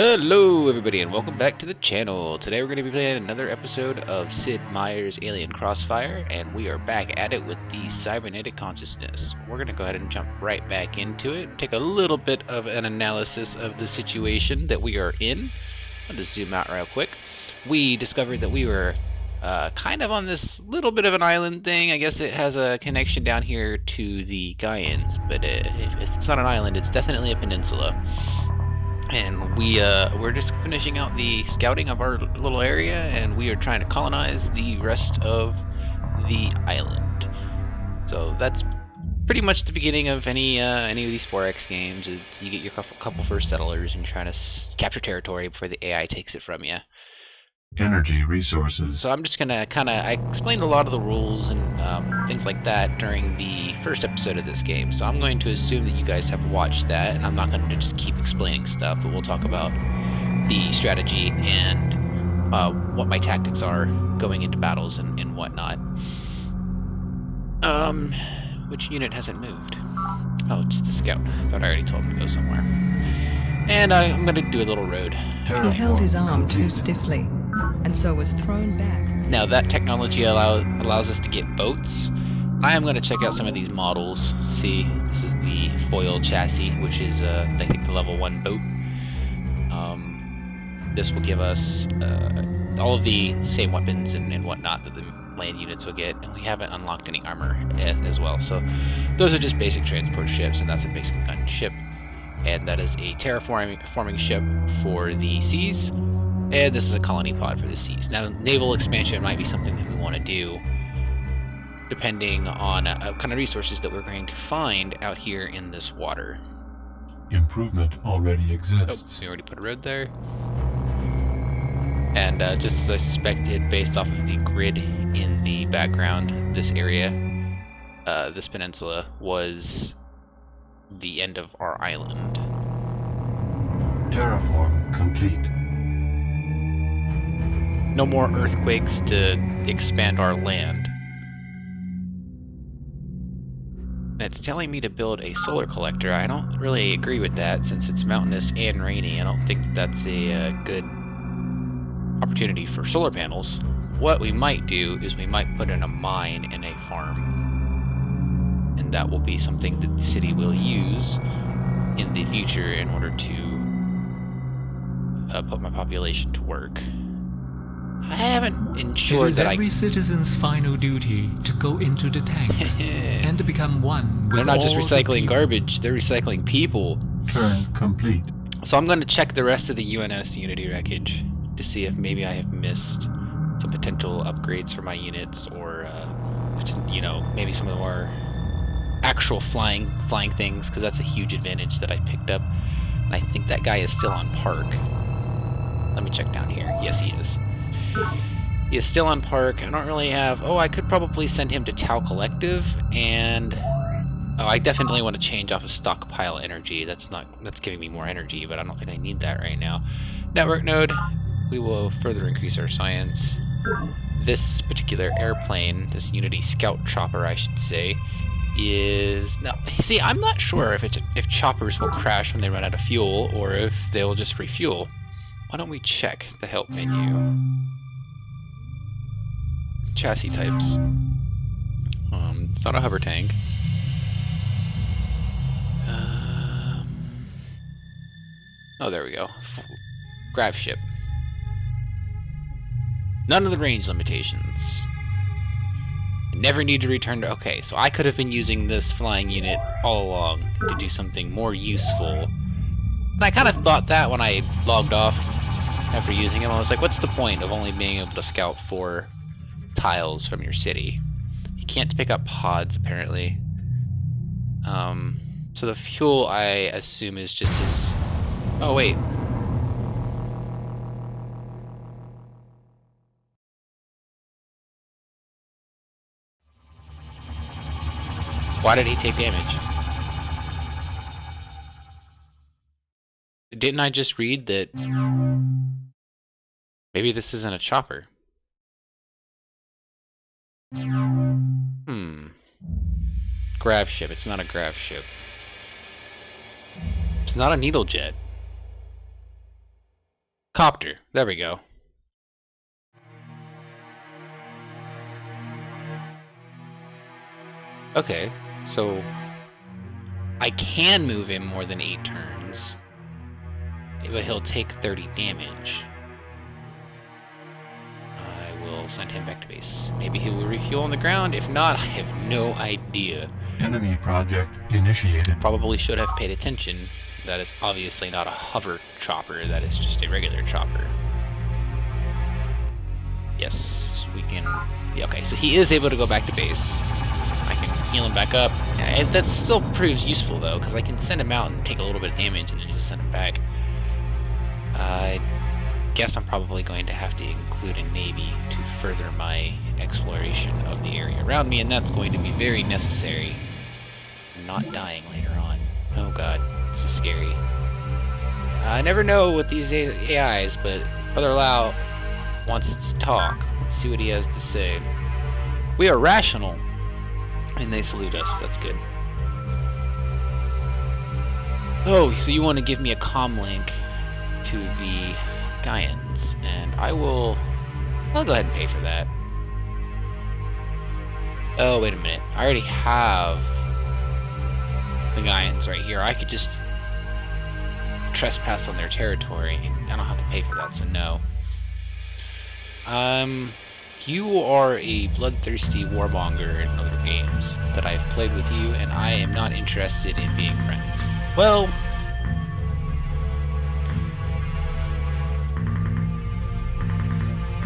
Hello everybody and welcome back to the channel. Today we're going to be playing another episode of Sid Meiers' Alien Crossfire, and we are back at it with the Cybernetic consciousness. We're going to go ahead and jump right back into it, take a little bit of an analysis of the situation that we are in. I'll just zoom out real quick. We discovered that we were kind of on this little bit of an island thing. I guess it has a connection down here to the Gaians, but if it's not an island, it's definitely a peninsula. And we're just finishing out the scouting of our little area, and we are trying to colonize the rest of the island. So that's pretty much the beginning of any of these 4X games. Is you get your couple first settlers and trying to capture territory before the AI takes it from you. Energy resources. So I'm just gonna I explained a lot of the rules and things like that during the first episode of this game. So I'm going to assume that you guys have watched that, and I'm not going to just keep explaining stuff, but we'll talk about the strategy and what my tactics are going into battles and whatnot. Which unit hasn't moved? Oh, it's the scout. I thought I already told him to go somewhere. And I'm going to do a little road. He held his arm too stiffly, and so was thrown back. Now that technology allows us to get boats. I am going to check out some of these models. See, this is the foil chassis, which is I think the level 1 boat. This will give us all of the same weapons and whatnot that the land units will get, and we haven't unlocked any armor as well. So those are just basic transport ships, and that's a basic gun ship. And that is a terraforming ship for the seas. And this is a colony pod for the seas. Now, naval expansion might be something that we want to do, depending on kind of resources that we're going to find out here in this water. Improvement already exists. Oh, we already put a road there. And just as I suspected, based off of the grid in the background, this area, this peninsula, was the end of our island. Terraform complete. No more earthquakes to expand our land. And it's telling me to build a solar collector. I don't really agree with that since it's mountainous and rainy. I don't think that's a good opportunity for solar panels. What we might do is we might put in a mine in a farm. And that will be something that the city will use in the future in order to put my population to work. I haven't ensured it is that every citizen's final duty to go into the tanks and to become one with all. They're not just recycling garbage, they're recycling people. Turn complete. So I'm going to check the rest of the UNS Unity wreckage to see if maybe I have missed some potential upgrades for my units, or you know, maybe some of the more actual flying things, because that's a huge advantage that I picked up. And I think that guy is still on park. Let me check down here. Yes, he is. He is still on park. I don't really have... Oh, I could probably send him to Tau Collective, and... Oh, I definitely want to change off of stockpile energy. That's giving me more energy, but I don't think I need that right now. Network node. We will further increase our science. This particular airplane, this Unity Scout Chopper, I should say, is... Now, see, I'm not sure if choppers will crash when they run out of fuel, or if they will just refuel. Why don't we check the help menu? Chassis types. It's not a hover tank. Oh, there we go. Grav ship. None of the range limitations. Never need to return to... Okay, so I could have been using this flying unit all along to do something more useful. And I kind of thought that when I logged off after using him. I was like, what's the point of only being able to scout 4 tiles from your city? You can't pick up pods, apparently. So the fuel, I assume, is just his... Oh, wait. Why did he take damage? Didn't I just read that maybe this isn't a chopper? Grav ship. It's not a grav ship. It's not a needle jet. copter. There we go. Okay, so I can move him more than 8 turns, but he'll take 30 damage. I will send him back to base. Maybe he will refuel on the ground. If not, I have no idea. Enemy project initiated. Probably should have paid attention. That is obviously not a hover chopper, that is just a regular chopper. Yes, we can... Yeah, okay, so he is able to go back to base. I can heal him back up. And that still proves useful, though, because I can send him out and take a little bit of damage and then just send him back. I guess I'm probably going to have to include a navy to further my exploration of the area around me, and that's going to be very necessary. I'm not dying later on. Oh god, this is scary. I never know with these AIs, but Brother Lau wants to talk. Let's see what he has to say. We are rational. And they salute us, that's good. Oh, so you want to give me a comm link to the Gaians, and I'll go ahead and pay for that. Oh, wait a minute. I already have the Gaians right here. I could just trespass on their territory, and I don't have to pay for that, so no. You are a bloodthirsty warmonger in other games that I've played with you, and I am not interested in being friends. Well,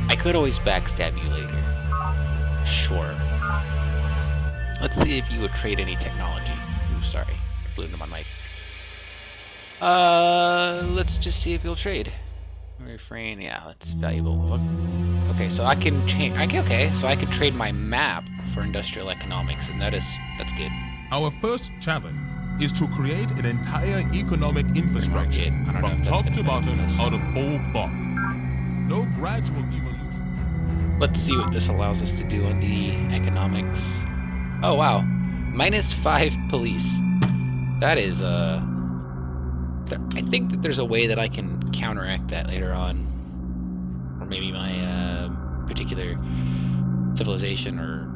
I could always backstab you later. Sure. Let's see if you would trade any technology. Ooh, sorry. I blew into my mic. Let's just see if you'll trade. Refrain, yeah, that's valuable. Okay, so I can change. Okay, so I can trade my map for industrial economics, and that's good. Our first challenge is to create an entire economic infrastructure from top to bottom out of old block. No gradual evolution. Let's see what this allows us to do on the economics. Oh wow, -5 police. That is I think that there's a way that I can counteract that later on. Or maybe my particular civilization or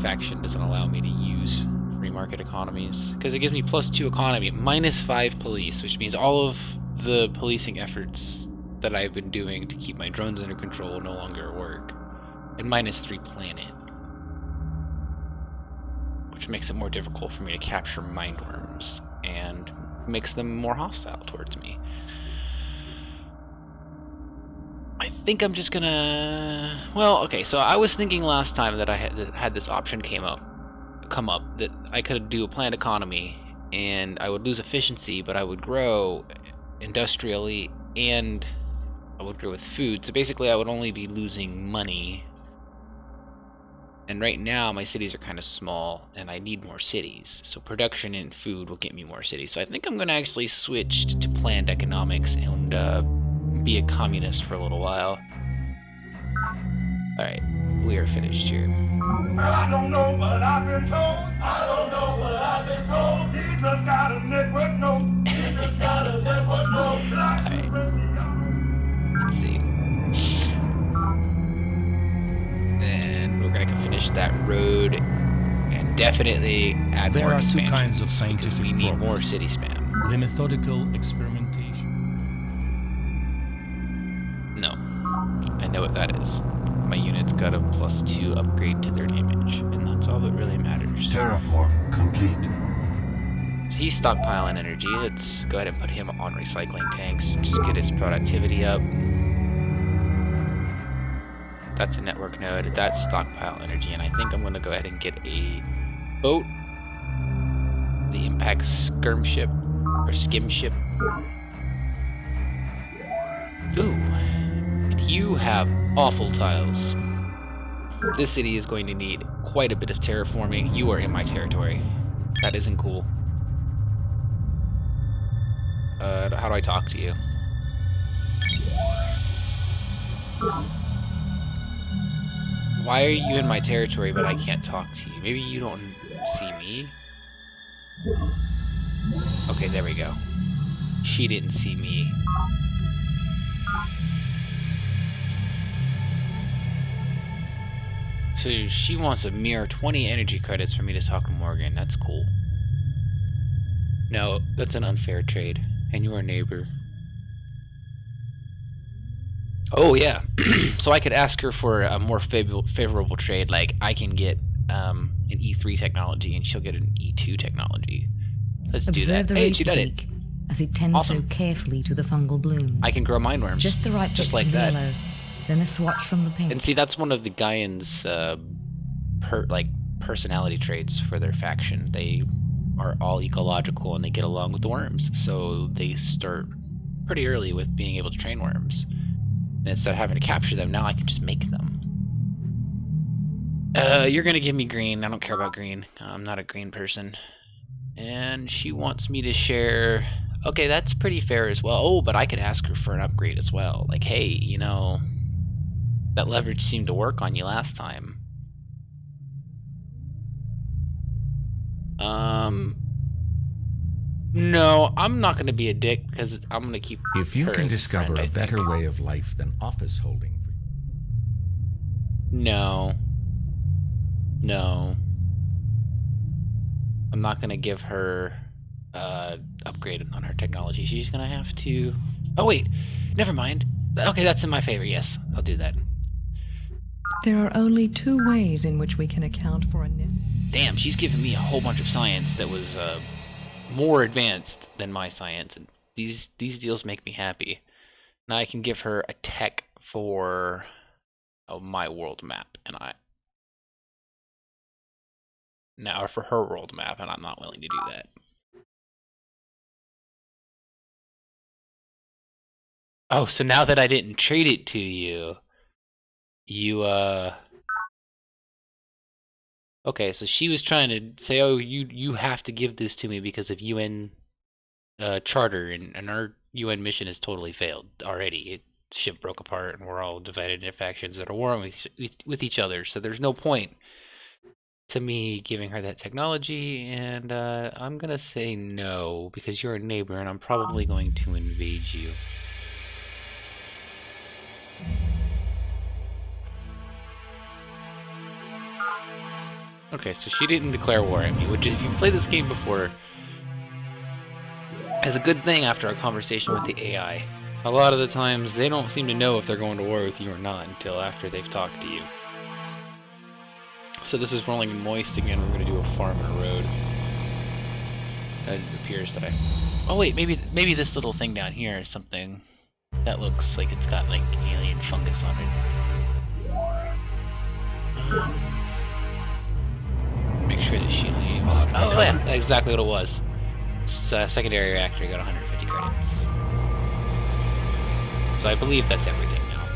faction doesn't allow me to use free market economies. Because it gives me +2 economy, -5 police, which means all of the policing efforts that I've been doing to keep my drones under control no longer work. And -3 planet. Which makes it more difficult for me to capture mindworms, and makes them more hostile towards me. I think I'm just gonna... Well, okay, so I was thinking last time that I had this option come up that I could do a planned economy, and I would lose efficiency, but I would grow industrially, and I would grow with food. So basically I would only be losing money. And right now my cities are kind of small, and I need more cities. So production and food will get me more cities. So I think I'm going to actually switch to planned economics and be a communist for a little while. Alright, we are finished here. I don't know what I've been told. I don't know what I've been told. Jesus got a network note. Jesus got a network note. Let's see. And we're gonna finish that road and definitely add There more are two expansion, kinds of scientific because we need more progress. city spam. The methodical experimentation. No, I know what that is. My unit's got a +2 upgrade to their damage, and that's all that really matters. Terraform complete. So he's stockpiling energy. Let's go ahead and put him on recycling tanks. Just get his productivity up. That's a network node. That's stockpile energy, and I think I'm going to go ahead and get a boat. The impact skirm ship or skim ship. Ooh, and you have awful tiles. This city is going to need quite a bit of terraforming. You are in my territory. That isn't cool. How do I talk to you? Why are you in my territory but I can't talk to you? Maybe you don't see me? Okay, there we go. She didn't see me. So she wants a mere 20 energy credits for me to talk to Morgan. That's cool. No, that's an unfair trade. And you're a neighbor. Oh yeah. So I could ask her for a more favorable trade, like I can get an E3 technology and she'll get an E2 technology. Let's do Observe that. the Hey, she did it. beak as it tends so carefully to the fungal blooms. I can grow mind worms. Just the right just bit like from the that. yellow, then a swatch from the pink. And see, that's one of the Gaians' personality traits for their faction. They are all ecological and they get along with the worms, so they start pretty early with being able to train worms. And instead of having to capture them, now I can just make them. You're gonna give me green. I don't care about green. I'm not a green person. And she wants me to share. Okay, that's pretty fair as well. Oh, but I could ask her for an upgrade as well. Like, hey, you know, that leverage seemed to work on you last time. No, I'm not going to be a dick because I'm going to keep. If you her can as discover friend, a better way of life than office holding. No. No. I'm not going to give her upgrade on her technology. She's going to have to. Oh wait, never mind. Okay, that's in my favor. Yes, I'll do that. There are only two ways in which we can account for a Damn, she's giving me a whole bunch of science that was more advanced than my science, and these deals make me happy. Now I can give her a tech for my world map, and for her world map, and I'm not willing to do that. Oh, so now that I didn't trade it to you, okay, so she was trying to say, oh, you have to give this to me because of UN charter, and our UN mission has totally failed already. Ship broke apart, and we're all divided into factions that are warring with each other, so there's no point to me giving her that technology, and I'm gonna say no, because you're a neighbor, and I'm probably going to invade you. Okay, so she didn't declare war at me, which if you've played this game before, is a good thing after a conversation with the AI. A lot of the times, they don't seem to know if they're going to war with you or not until after they've talked to you. So this is rolling moist again. We're going to do a farm and a road. It appears that oh wait, maybe this little thing down here is something that looks like it's got like alien fungus on it. Make sure that she leaves. Oh yeah, that's exactly what it was. Secondary reactor got 150 credits. So I believe that's everything now.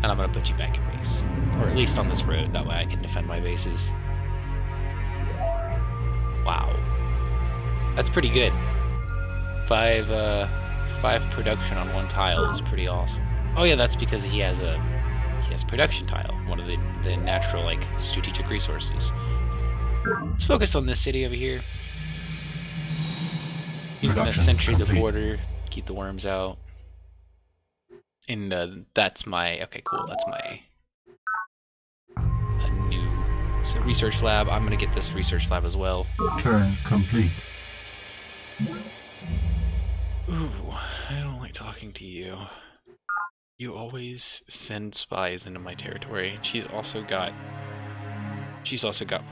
And I'm gonna put you back in base. Or at least on this road, that way I can defend my bases. Wow. That's pretty good. 5 production on one tile is pretty awesome. Oh yeah, that's because he has production tile, one of the natural like strategic resources. Let's focus on this city over here. He's gonna sentry the border, keep the worms out. And that's my okay, cool. That's my new research lab. I'm gonna get this research lab as well. Turn complete. Ooh, I don't like talking to you. You always send spies into my territory. She's also got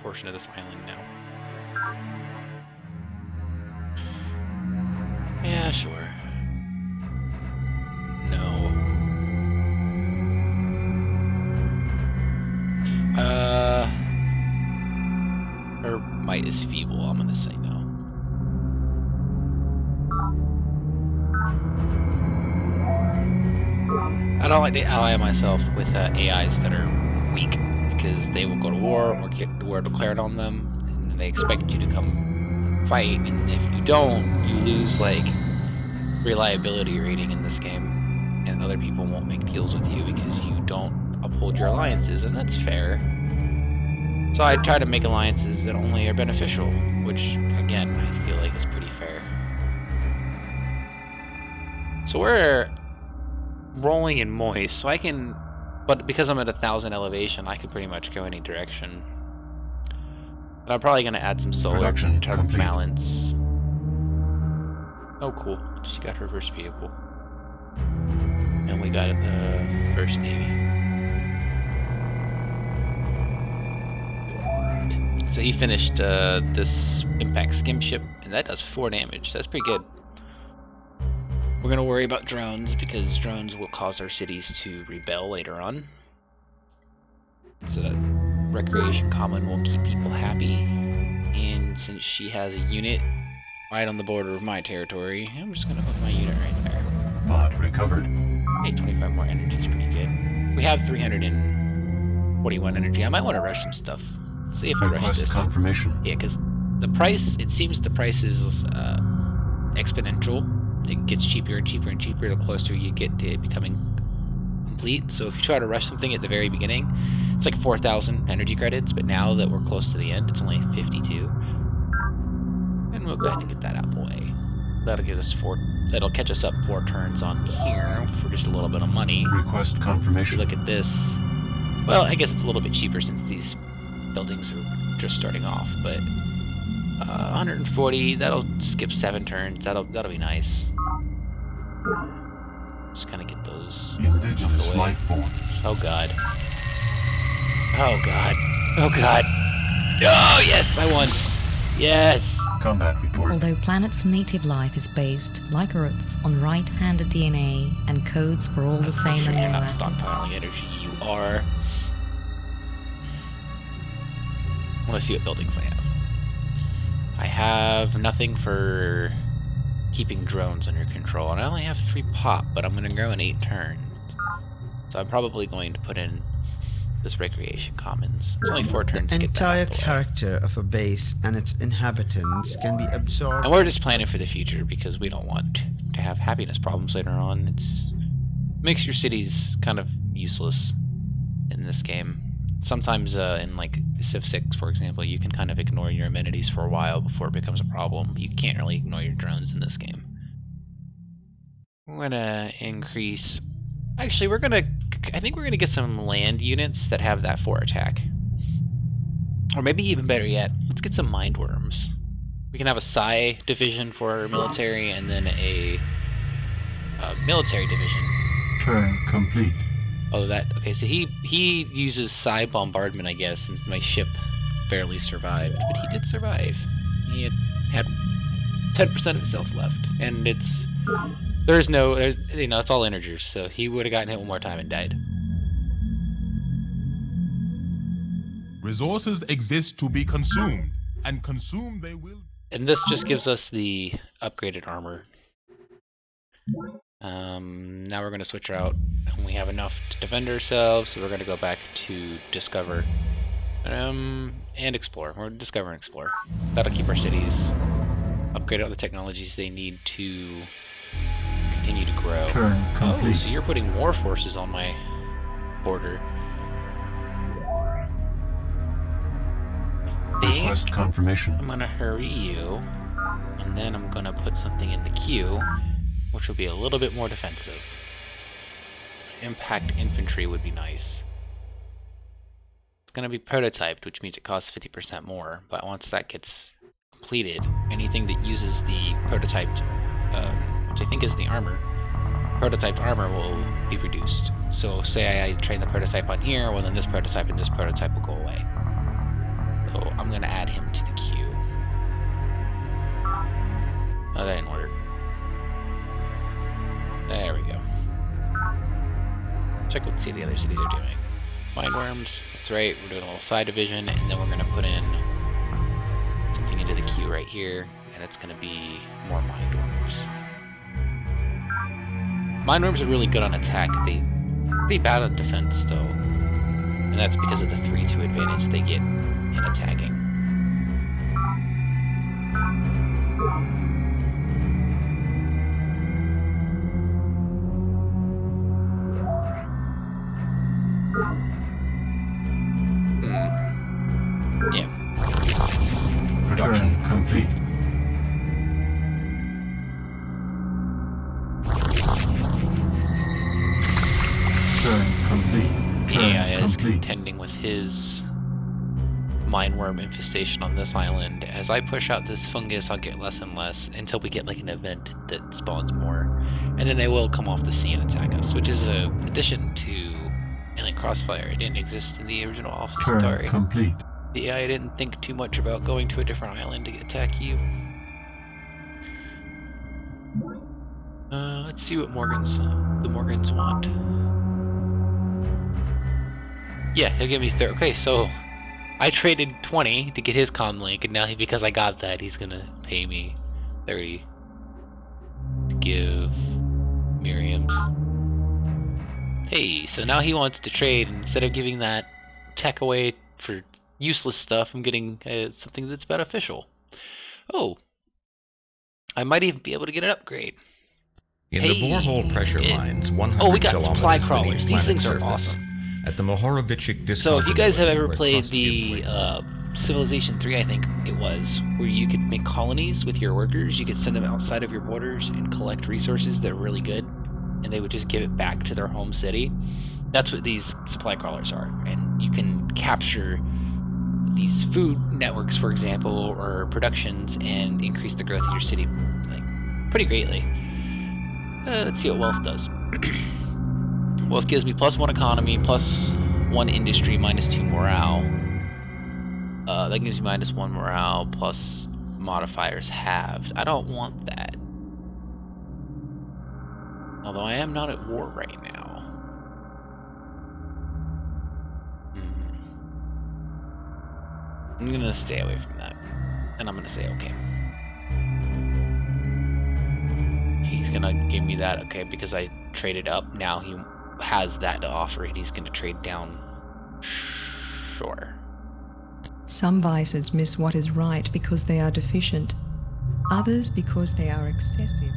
portion of this island now. Yeah, sure. No. Her might is feeble. I'm gonna say no. I don't like to ally myself with AIs that are weak, because they will go to war or get the war declared on them, and they expect you to come fight, and if you don't, you lose like reliability rating in this game, and other people won't make deals with you because you don't uphold your alliances, and that's fair. So I try to make alliances that only are beneficial, which again I feel like is pretty fair. So we're rolling in moist, so I can, but because I'm at 1,000 elevation, I could pretty much go any direction. But I'm probably gonna add some solar Production to complete. balance. Oh, cool! She got her first vehicle, and we got the first Navy. So he finished this impact skim ship, and that does 4 damage. That's pretty good. We're gonna worry about drones because drones will cause our cities to rebel later on. So that recreation common will keep people happy. And since she has a unit right on the border of my territory, I'm just gonna put my unit right there. Pod recovered. Hey, 25 more energy is pretty good. We have 341 energy. I might want to rush some stuff. See if I rush Request this. confirmation. Yeah, because the price, it seems the price is exponential. It gets cheaper and cheaper and cheaper the closer you get to it becoming complete. So if you try to rush something at the very beginning, it's like 4,000 energy credits, but now that we're close to the end, it's only 52. And we'll go ahead and get that out of the way. That'll give us that'll catch us up 4 turns on here for just a little bit of money. Request If you confirmation. look at this, well, I guess it's a little bit cheaper since these buildings are just starting off, but 140, that'll skip 7 turns. That'll be nice. Just kind of get those Indigenous away. life forms. Oh god. Oh god. Oh god. Oh yes, I won. Yes. Combat report. Although planet's native life is based, like Earth's, on right-handed DNA and codes for all the same Sure, you're amino not acids. stockpiling energy. You are. I want to see what buildings I have. I have nothing for keeping drones under control, and I only have 3 pop, but I'm going to grow in 8 turns. So I'm probably going to put in this recreation commons. It's only 4 turns The to get that entire out the way. character of a base and its inhabitants can be absorbed. And we're just planning for the future because we don't want to have happiness problems later on. It makes your cities kind of useless in this game. Sometimes in like Civ 6, for example, you can kind of ignore your amenities for a while before it becomes a problem. You can't really ignore your drones in this game. We're gonna increase. Actually, I think we're gonna get some land units that have that 4 attack. Or maybe even better yet, let's get some mind worms. We can have a Psi division for our military, and then a military division. Turn complete. Oh, okay, so he uses Psi bombardment, I guess, since my ship barely survived. But he did survive. He had 10% of himself left. And it's all integers, so he would have gotten hit one more time and died. Resources exist to be consumed, and consumed they will. And this just gives us the upgraded armor. Now we're going to switch out. We have enough to defend ourselves, so we're going to go back to discover and explore. We're going to discover and explore. That'll keep our cities, upgrade all the technologies they need to continue to grow. Turn complete. Oh, so you're putting more forces on my border. Request confirmation. I'm going to hurry you, and then I'm going to put something in the queue, which will be a little bit more defensive. Impact infantry would be nice. It's going to be prototyped, which means it costs 50% more, but once that gets completed, anything that uses the prototyped, which I think is the armor, prototyped armor will be reduced. So say I train the prototype on here, well then this prototype and this prototype will go away. So I'm going to add him to the queue. Oh, that didn't work. There we go. Check what the other cities are doing. Mindworms, that's right, we're doing a little side division, and then we're going to put in something into the queue right here, and it's going to be more mindworms. Mindworms are really good on attack. They're pretty bad on defense, though. And that's because of the 3-2 advantage they get in attacking. Yeah. Production complete. mineworm infestation on this island. As I push out this fungus, I'll get less and less until we get like an event that spawns more. And then they will come off the sea and attack us, which is an addition to Alien Crossfire. It didn't exist in the original Alpha Centauri. Complete. The AI didn't think too much about going to a different island to attack you. Let's see what the Morgans want. Yeah, he'll give me 30. Okay, so I traded 20 to get his comm link, and now because I got that, he's gonna pay me 30 to give Miriam's. Hey, so now he wants to trade. Instead of giving that tech away for useless stuff, I'm getting something that's beneficial. Oh, I might even be able to get an upgrade. In the borehole pressure lines, 100 oh, we got kilometers supply beneath crawlers. These planet things are surface, awesome. At the Mohorovičić So if you guys have ever played discontinuity, the Civilization 3, I think it was, where you could make colonies with your workers, you could send them outside of your borders and collect resources that are really good, and they would just give it back to their home city. That's what these supply crawlers are, and you can capture these food networks, for example, or productions, and increase the growth of your city like pretty greatly. Let's see what wealth does. Wealth gives me +1 economy, +1 industry, -2 morale. That gives me -1 morale, plus modifiers halved. I don't want that. Although I am not at war right now. I'm gonna stay away from that. And I'm gonna say okay. He's gonna give me that, okay, because I traded up. Now he has that to offer, and he's gonna trade down. Sure. Some vices miss what is right because they are deficient. Others because they are excessive.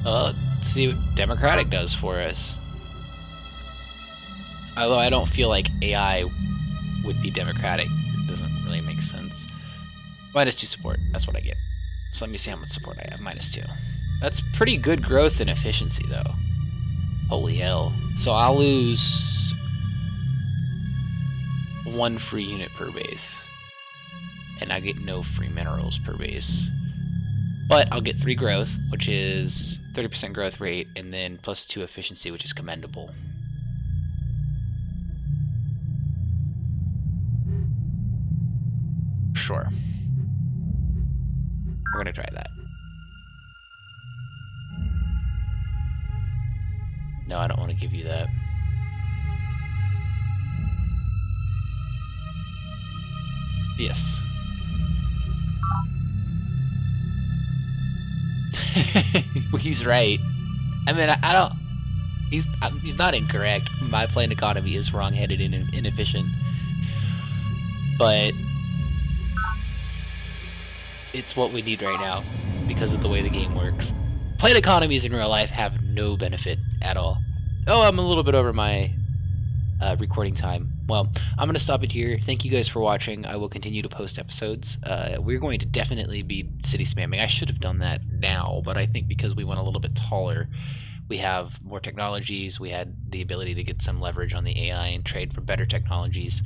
Let's see what Democratic does for us. Although I don't feel like AI would be democratic. It doesn't really make sense. -2 support, that's what I get. So let me see how much support I have. -2. That's pretty good growth and efficiency though. Holy hell. So I'll lose 1 free unit per base. And I get no free minerals per base. But I'll get 3 growth, which is 30% growth rate, and then +2 efficiency, which is commendable. Sure. We're gonna try that. No, I don't want to give you that. Yes. He's right. I mean, I don't. He's not incorrect. My plane economy is wrong-headed and inefficient, but it's what we need right now because of the way the game works. Plane economies in real life have no benefit at all. Oh, I'm a little bit over my recording time. Well, I'm going to stop it here. Thank you guys for watching. I will continue to post episodes. We're going to definitely be city spamming. I should have done that now, but I think because we went a little bit taller, we have more technologies. We had the ability to get some leverage on the AI and trade for better technologies.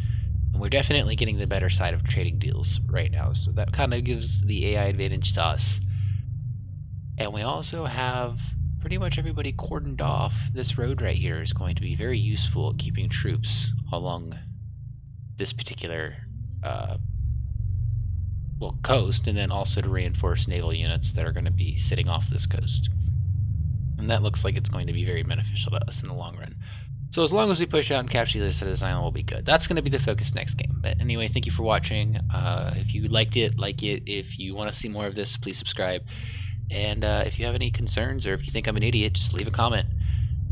And we're definitely getting the better side of trading deals right now. So that kind of gives the AI advantage to us. And we also have pretty much everybody cordoned off. This road right here is going to be very useful at keeping troops along this particular coast, and then also to reinforce naval units that are going to be sitting off this coast. And that looks like it's going to be very beneficial to us in the long run. So as long as we push out and capture this side of this island, we'll be good. That's going to be the focus next game. But anyway, thank you for watching. If you liked it, like it. If you want to see more of this, please subscribe. And if you have any concerns or if you think I'm an idiot, just leave a comment.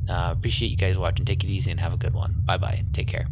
Appreciate you guys watching. Take it easy and have a good one. Bye-bye. Take care.